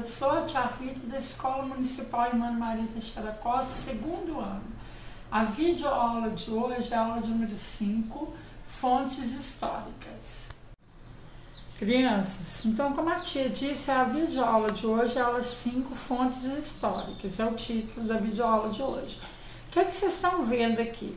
sou a tia Rita da Escola Municipal Irmã Maria Teixeira Costa, segundo ano. A videoaula de hoje é a aula de número 5, fontes históricas. Crianças, então como a tia disse, a videoaula de hoje é a aula 5, fontes históricas, é o título da videoaula de hoje. O que é que vocês estão vendo aqui?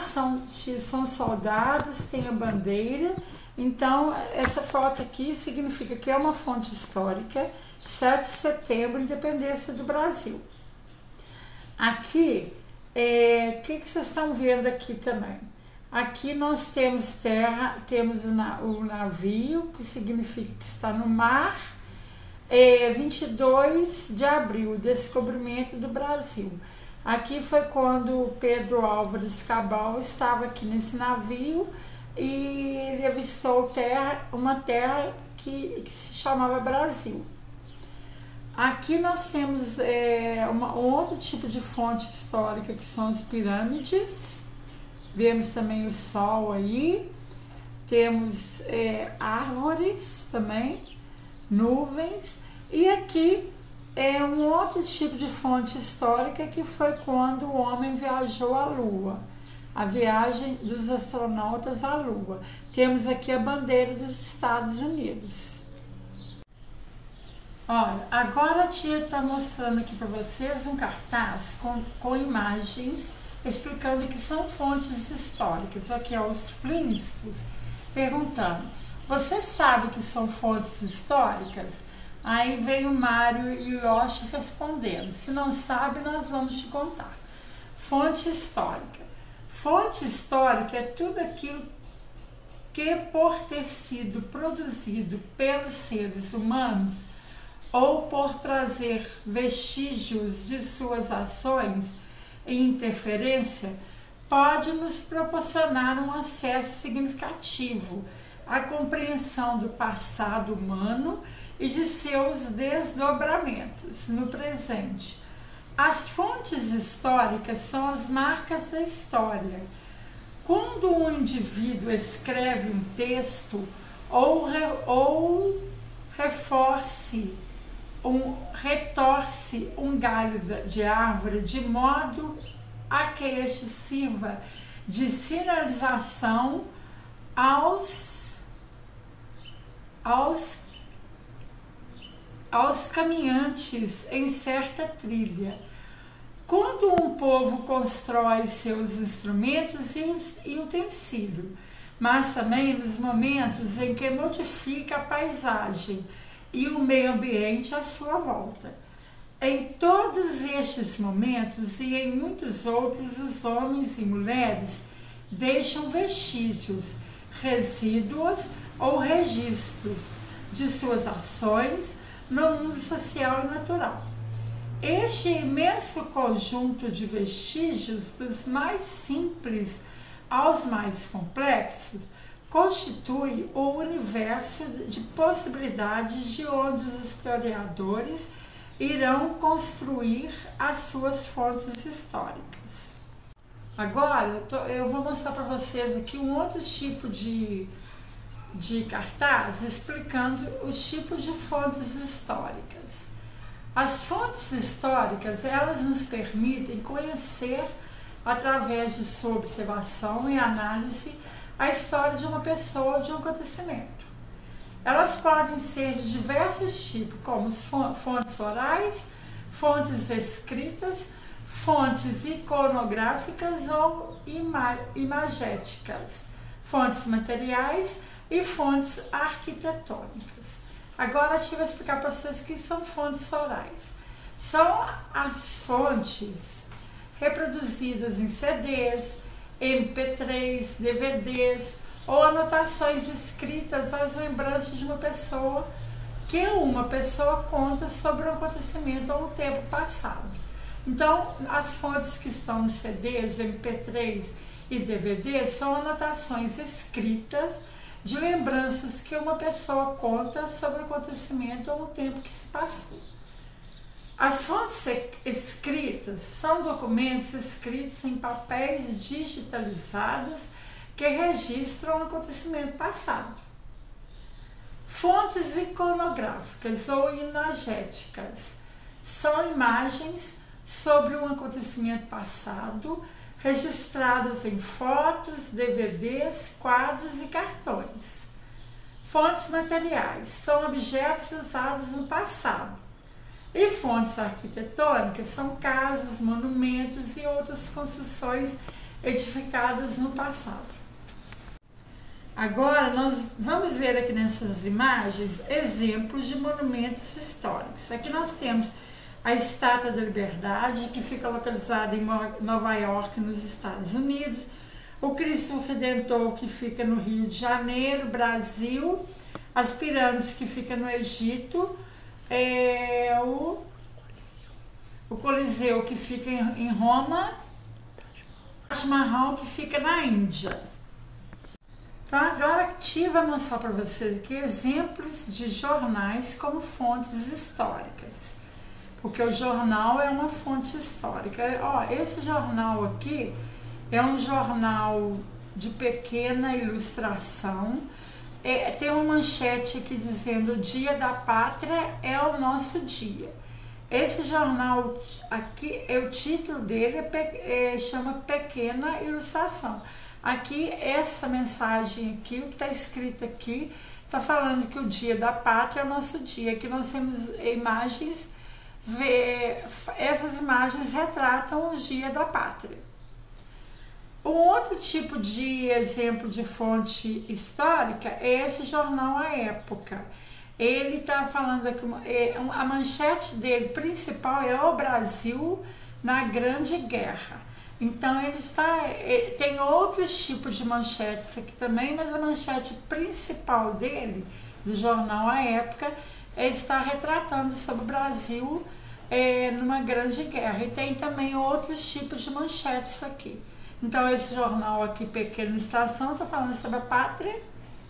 São soldados, tem a bandeira. Então, essa foto aqui significa que é uma fonte histórica, 7 de setembro, independência do Brasil. Aqui, o que vocês estão vendo aqui também? Aqui nós temos terra, temos o navio, que significa que está no mar, 22 de abril, descobrimento do Brasil. Aqui foi quando Pedro Álvares Cabral estava aqui nesse navio, e ele avistou uma terra que se chamava Brasil. Aqui nós temos um outro tipo de fonte histórica, que são as pirâmides. Vemos também o sol aí. Temos árvores também, nuvens. E aqui é um outro tipo de fonte histórica, que foi quando o homem viajou à Lua. A viagem dos astronautas à Lua. Temos aqui a bandeira dos Estados Unidos. Olha, agora a tia está mostrando aqui para vocês um cartaz com imagens explicando que são fontes históricas. Aqui é os Flintstones perguntando: você sabe que são fontes históricas? Aí vem o Mário e o Yoshi respondendo: se não sabe, nós vamos te contar. Fonte histórica. Fonte histórica é tudo aquilo que, por ter sido produzido pelos seres humanos ou por trazer vestígios de suas ações e interferência, pode nos proporcionar um acesso significativo à compreensão do passado humano e de seus desdobramentos no presente. As fontes históricas são as marcas da história. Quando um indivíduo escreve um texto ou retorce um galho de árvore de modo a que este sirva de sinalização aos caminhantes em certa trilha. Quando um povo constrói seus instrumentos e utensílios, mas também nos momentos em que modifica a paisagem e o meio ambiente à sua volta. Em todos estes momentos e em muitos outros, os homens e mulheres deixam vestígios, resíduos ou registros de suas ações no mundo social e natural. Este imenso conjunto de vestígios, dos mais simples aos mais complexos, constitui o universo de possibilidades de onde os historiadores irão construir as suas fontes históricas. Agora eu vou mostrar para vocês aqui um outro tipo de cartaz explicando os tipos de fontes históricas. As fontes históricas, elas nos permitem conhecer, através de sua observação e análise, a história de uma pessoa ou de um acontecimento. Elas podem ser de diversos tipos, como fontes orais, fontes escritas, fontes iconográficas ou imagéticas, fontes materiais e fontes arquitetônicas. Agora a gente vai explicar para vocês o que são fontes orais. São as fontes reproduzidas em CDs, MP3, DVDs ou anotações escritas às lembranças de uma pessoa, que uma pessoa conta sobre um acontecimento ou um tempo passado. Então, as fontes que estão nos CDs, MP3 e DVDs são anotações escritas de lembranças que uma pessoa conta sobre o acontecimento ou o tempo que se passou. As fontes escritas são documentos escritos em papéis digitalizados que registram o acontecimento passado. Fontes iconográficas ou imagéticas são imagens sobre um acontecimento passado, registradas em fotos, DVDs, quadros e cartões. Fontes materiais são objetos usados no passado. E fontes arquitetônicas são casas, monumentos e outras construções edificadas no passado. Agora nós vamos ver aqui nessas imagens exemplos de monumentos históricos. Aqui nós temos a Estátua da Liberdade, que fica localizada em Nova York, nos Estados Unidos. O Cristo Redentor, que fica no Rio de Janeiro, Brasil. As pirâmides, que fica no Egito. O Coliseu, que fica em Roma. O Taj Mahal, que fica na Índia. Então agora aqui vai mostrar para vocês aqui exemplos de jornais como fontes históricas. Porque o jornal é uma fonte histórica. Ó, esse jornal aqui é um jornal de pequena ilustração. Tem uma manchete aqui dizendo: o Dia da Pátria é o nosso dia. Esse jornal aqui, o título dele chama Pequena Ilustração. Aqui, essa mensagem aqui, o que está escrito aqui, está falando que o Dia da Pátria é o nosso dia. Aqui nós temos imagens. Essas imagens retratam o Dia da Pátria. Um outro tipo de exemplo de fonte histórica é esse jornal A Época. Ele está falando aqui, a manchete dele principal é o Brasil na Grande Guerra. Então tem outros tipos de manchetes aqui também, mas a manchete principal dele, do jornal A Época, ele está retratando sobre o Brasil numa grande guerra. E tem também outros tipos de manchetes aqui. Então esse jornal aqui, Pequena Ilustração, está falando sobre a pátria,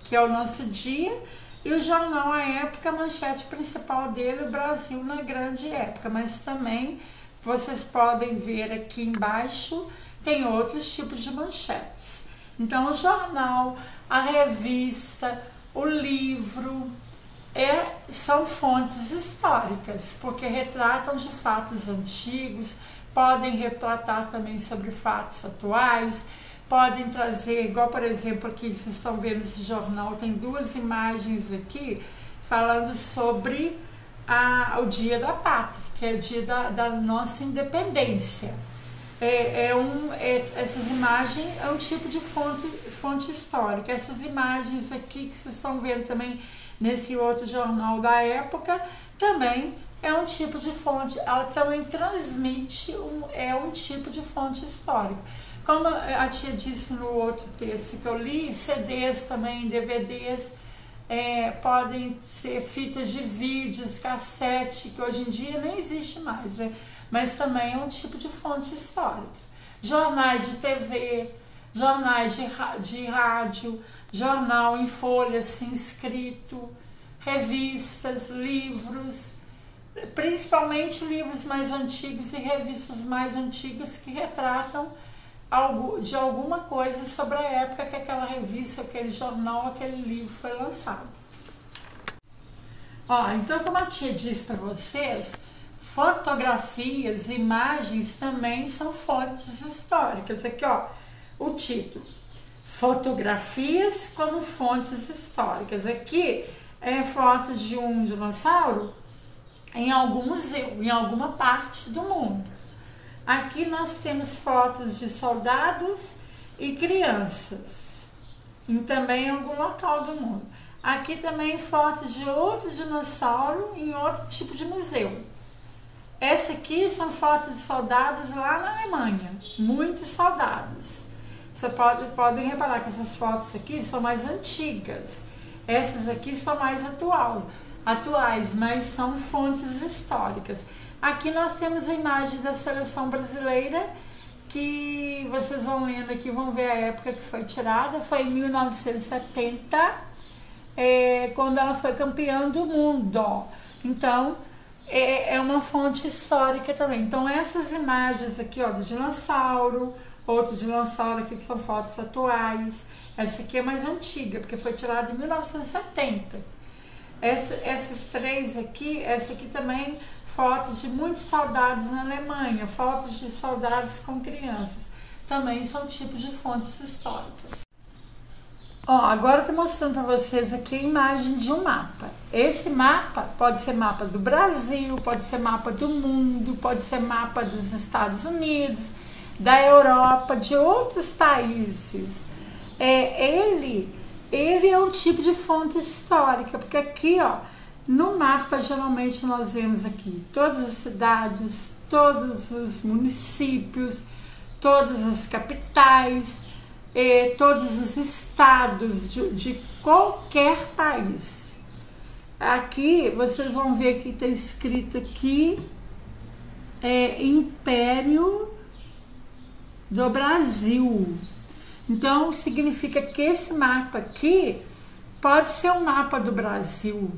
que é o nosso dia. E o jornal A Época, a manchete principal dele, o Brasil na grande época. Mas também vocês podem ver aqui embaixo, tem outros tipos de manchetes. Então o jornal, a revista, o livro, são fontes históricas, porque retratam de fatos antigos, podem retratar também sobre fatos atuais, podem trazer, igual por exemplo aqui, vocês estão vendo esse jornal, tem duas imagens aqui falando sobre o Dia da Pátria, que é o dia da nossa independência. Essas imagens é um tipo de fonte histórica. Essas imagens aqui que vocês estão vendo também nesse outro jornal da época, também é um tipo de fonte, ela também transmite um tipo de fonte histórica. Como a tia disse no outro texto que eu li, CDs também, DVDs, podem ser fitas de vídeos, cassete, que hoje em dia nem existe mais, né? Mas também é um tipo de fonte histórica. Jornais de TV, jornais de rádio, jornal em folha, assim, escrito, revistas, livros, principalmente livros mais antigos e revistas mais antigas que retratam de alguma coisa sobre a época que aquela revista, aquele jornal, aquele livro foi lançado. Então, como a tia disse para vocês, fotografias, imagens também são fontes históricas. Aqui, o título: Fotografias como fontes históricas. Aqui é foto de um dinossauro em algum museu, em alguma parte do mundo. Aqui nós temos fotos de soldados e crianças, e também em algum local do mundo. Aqui também fotos de outro dinossauro em outro tipo de museu. Essa aqui são fotos de soldados lá na Alemanha, muitos soldados. Vocês podem reparar que essas fotos aqui são mais antigas. Essas aqui são mais atuais, mas são fontes históricas. Aqui nós temos a imagem da seleção brasileira, que vocês vão lendo aqui, vão ver a época que foi tirada. Foi em 1970, quando ela foi campeã do mundo. Então, é uma fonte histórica também. Então, essas imagens aqui, do dinossauro, outro dinossauro aqui que são fotos atuais. Essa aqui é mais antiga, porque foi tirada em 1970. Essas três aqui, essa aqui também, fotos de muitos soldados na Alemanha, fotos de soldados com crianças, também são tipos de fontes históricas. Ó, agora eu tô mostrando para vocês aqui a imagem de um mapa. Esse mapa pode ser mapa do Brasil, pode ser mapa do mundo, pode ser mapa dos Estados Unidos, da Europa, de outros países. Ele é um tipo de fonte histórica, porque aqui, ó, no mapa geralmente nós vemos aqui todas as cidades, todos os municípios, todas as capitais, todos os estados de qualquer país. Aqui vocês vão ver que está escrito aqui Império do Brasil. Então significa que esse mapa aqui pode ser um mapa do Brasil.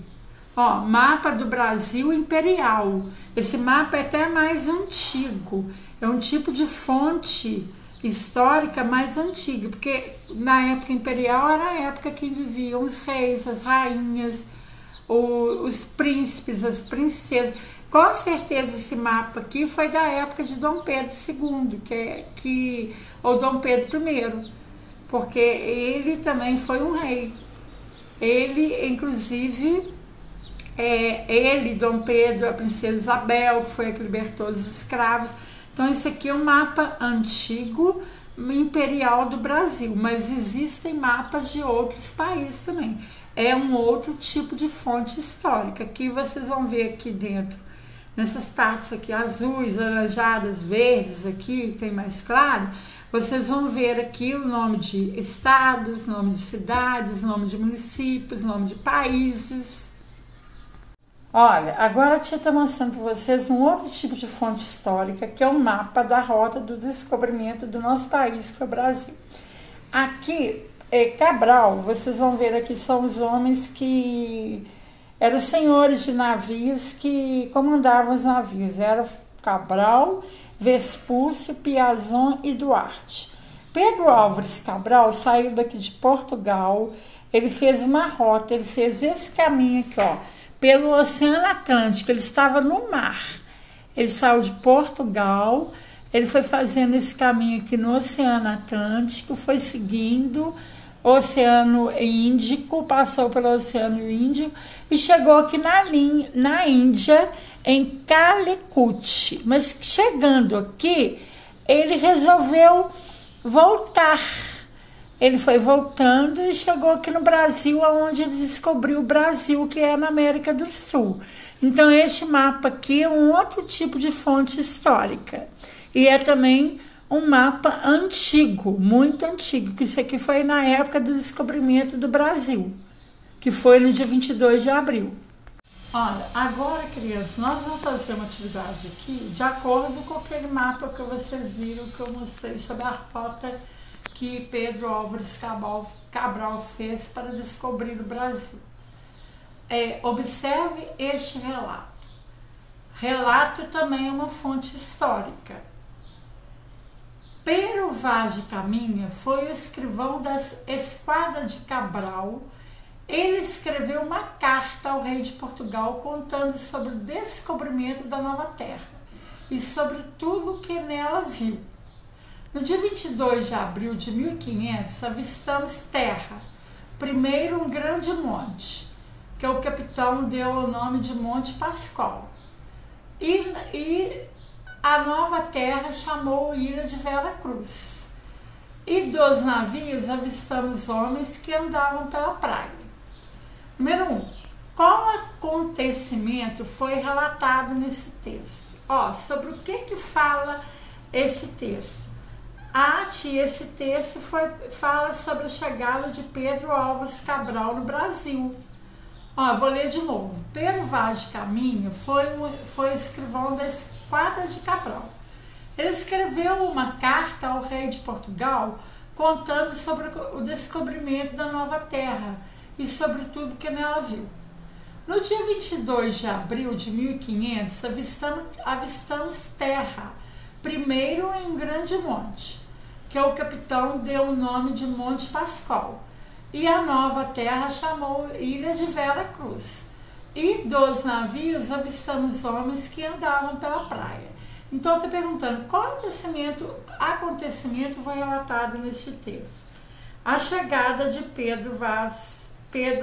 Ó, mapa do Brasil imperial. Esse mapa é até mais antigo. É um tipo de fonte histórica mais antiga, porque na época imperial era a época que viviam os reis, as rainhas, os príncipes, as princesas. Com certeza esse mapa aqui foi da época de Dom Pedro II, ou Dom Pedro I, porque ele também foi um rei. Ele, inclusive, Dom Pedro, a princesa Isabel, que foi a que libertou os escravos. Então esse aqui é um mapa antigo, imperial do Brasil, mas existem mapas de outros países também. É um outro tipo de fonte histórica. Aqui vocês vão ver aqui dentro, nessas partes aqui azuis, alaranjadas, verdes, aqui tem mais claro, vocês vão ver aqui o nome de estados, nome de cidades, nome de municípios, nome de países. Olha, agora a tia está mostrando para vocês um outro tipo de fonte histórica, que é o mapa da rota do descobrimento do nosso país, que é o Brasil. Aqui, Cabral, vocês vão ver aqui, são os homens que eram senhores de navios que comandavam os navios. Era Cabral, Vespúcio, Piazon e Duarte. Pedro Álvares Cabral saiu daqui de Portugal, ele fez uma rota, ele fez esse caminho aqui, ó, pelo Oceano Atlântico. Ele estava no mar, ele saiu de Portugal, ele foi fazendo esse caminho aqui no Oceano Atlântico, foi seguindo o Oceano Índico, passou pelo Oceano Índico e chegou aqui na Índia, em Calicut. Mas chegando aqui, ele resolveu voltar. Ele foi voltando e chegou aqui no Brasil, onde ele descobriu o Brasil, que é na América do Sul. Então, este mapa aqui é um outro tipo de fonte histórica. E é também um mapa antigo, muito antigo, que isso aqui foi na época do descobrimento do Brasil, que foi no dia 22 de abril. Olha, agora, crianças, nós vamos fazer uma atividade aqui de acordo com aquele mapa que vocês viram, que eu mostrei sobre a rota que Pedro Álvares Cabral fez para descobrir o Brasil. Observe este relato. Relato também é uma fonte histórica. Pero Vaz de Caminha foi o escrivão das Esquadras de Cabral. Ele escreveu uma carta ao rei de Portugal contando sobre o descobrimento da nova terra e sobre tudo o que nela viu. No dia 22 de abril de 1500, avistamos terra. Primeiro um grande monte, que o capitão deu o nome de Monte Pascoal. E a nova terra chamou Ilha de Vera Cruz. E dos navios avistamos homens que andavam pela praia. Número 1. Qual acontecimento foi relatado nesse texto? Sobre o que fala esse texto? Esse texto fala sobre a chegada de Pedro Álvares Cabral no Brasil. Vou ler de novo. Pedro Vaz de Caminha foi escrivão da Esquadra de Cabral. Ele escreveu uma carta ao rei de Portugal contando sobre o descobrimento da nova terra e sobre tudo que nela viu. No dia 22 de abril de 1500, avistamos terra, primeiro em um grande monte, que o capitão deu o nome de Monte Pascoal, e a nova terra chamou Ilha de Vera Cruz. E dos navios avistamos homens que andavam pela praia. Então, está perguntando qual acontecimento foi relatado neste texto. A chegada de Pedro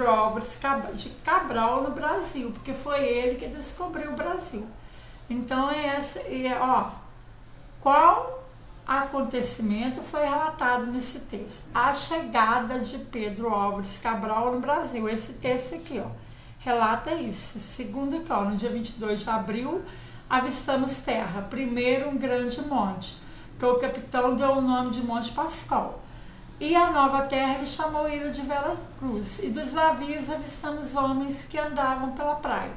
Álvares de Cabral no Brasil, porque foi ele que descobriu o Brasil. Então, qual acontecimento foi relatado nesse texto? A chegada de Pedro Álvares Cabral no Brasil. Esse texto aqui, relata isso. Segundo aqui, no dia 22 de abril, avistamos terra. Primeiro, um grande monte, que o capitão deu o nome de Monte Pascoal. E a nova terra ele chamou Ilha de Vera Cruz. E dos navios avistamos homens que andavam pela praia.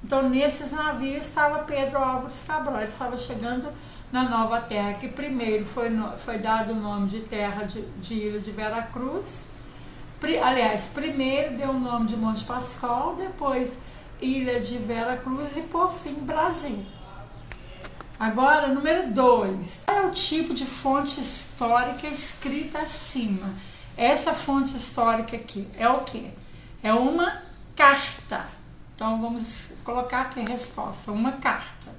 Então, nesses navios estava Pedro Álvares Cabral. Ele estava chegando na nova terra, que primeiro foi dado o nome de terra de Ilha de Vera Cruz. Aliás, primeiro deu o nome de Monte Pascoal, depois Ilha de Vera Cruz e, por fim, Brasil. Agora, número 2. Qual é o tipo de fonte histórica escrita acima? Essa fonte histórica aqui é o quê? É uma carta. Então, vamos colocar aqui a resposta, uma carta.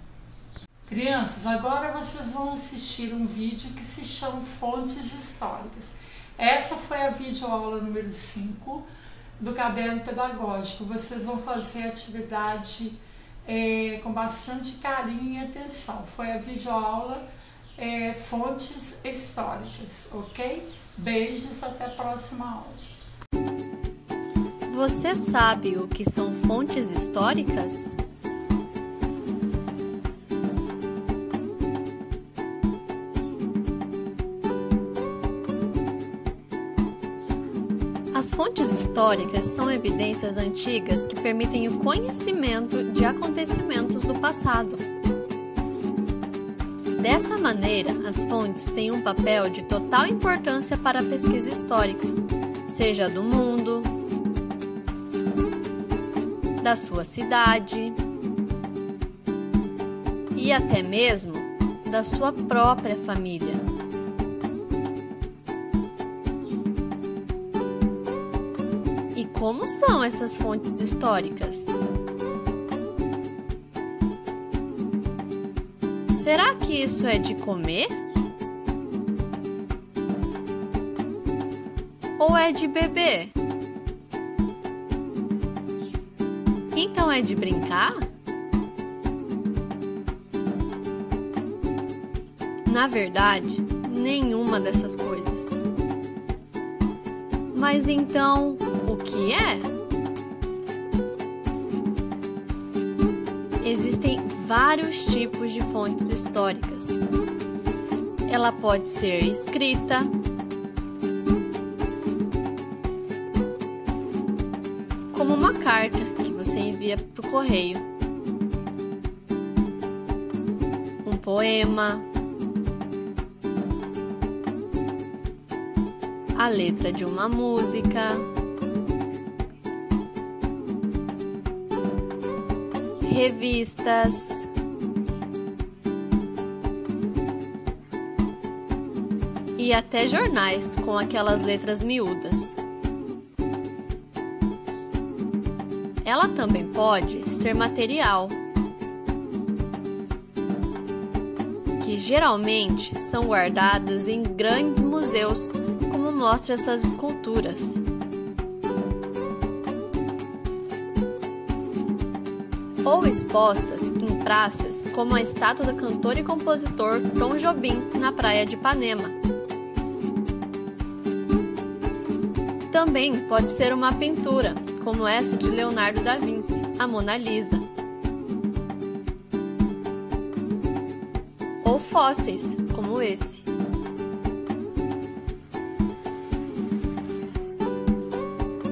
Crianças, agora vocês vão assistir um vídeo que se chama Fontes Históricas. Essa foi a videoaula número 5 do Caderno Pedagógico. Vocês vão fazer a atividade com bastante carinho e atenção. Foi a videoaula Fontes Históricas, ok? Beijos, até a próxima aula. Você sabe o que são fontes históricas? As fontes históricas são evidências antigas que permitem o conhecimento de acontecimentos do passado. Dessa maneira, as fontes têm um papel de total importância para a pesquisa histórica, seja do mundo, da sua cidade e até mesmo da sua própria família. E como são essas fontes históricas? Será que isso é de comer? Ou é de beber? Então é de brincar? Na verdade, nenhuma dessas coisas. Mas então, o que é? Existem vários tipos de fontes históricas. Ela pode ser escrita, como uma carta que você envia por correio, um poema, a letra de uma música, revistas, e até jornais com aquelas letras miúdas. Ela também pode ser material, que geralmente são guardadas em grandes museus, como mostra essas esculturas. Ou expostas em praças, como a estátua do cantor e compositor Tom Jobim, na praia de Ipanema. Também pode ser uma pintura, como essa de Leonardo da Vinci, a Mona Lisa. Ou fósseis, como esse.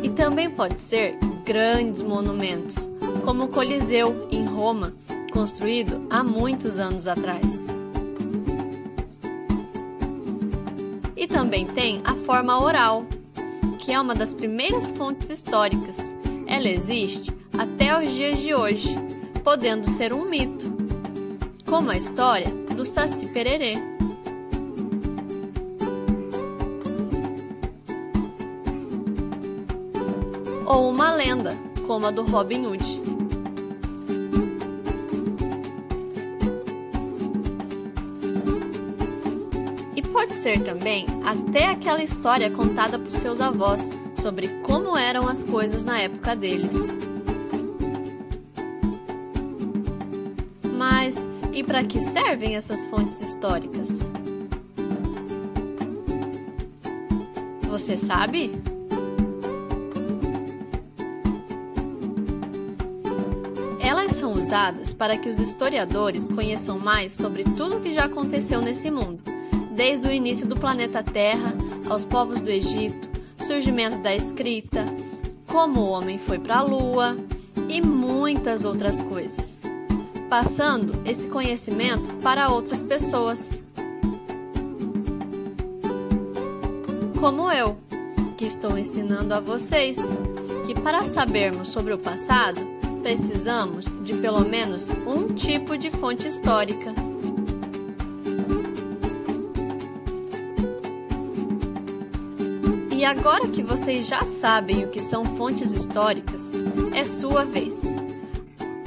E também pode ser grandes monumentos, como o Coliseu, em Roma, construído há muitos anos atrás. E também tem a forma oral, que é uma das primeiras fontes históricas. Ela existe até os dias de hoje, podendo ser um mito, como a história do Saci Pererê. Ou uma lenda, como a do Robin Hood. pode ser também até aquela história contada por seus avós sobre como eram as coisas na época deles. Mas e para que servem essas fontes históricas? Você sabe? Elas são usadas para que os historiadores conheçam mais sobre tudo o que já aconteceu nesse mundo, desde o início do planeta Terra aos povos do Egito, surgimento da escrita, como o homem foi para a Lua e muitas outras coisas, passando esse conhecimento para outras pessoas. Como eu, que estou ensinando a vocês que para sabermos sobre o passado, precisamos de pelo menos um tipo de fonte histórica. E agora que vocês já sabem o que são fontes históricas, é sua vez.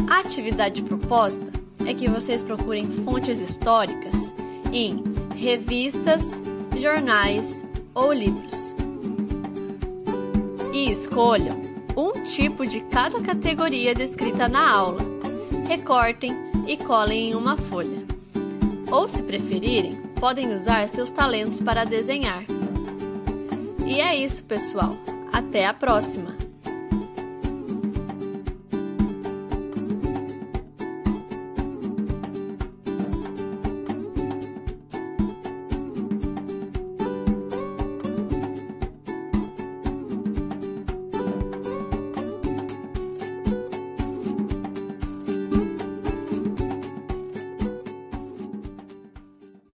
A atividade proposta é que vocês procurem fontes históricas em revistas, jornais ou livros. E escolham um tipo de cada categoria descrita na aula. Recortem e colem em uma folha. Ou, se preferirem, podem usar seus talentos para desenhar. E é isso, pessoal. Até a próxima!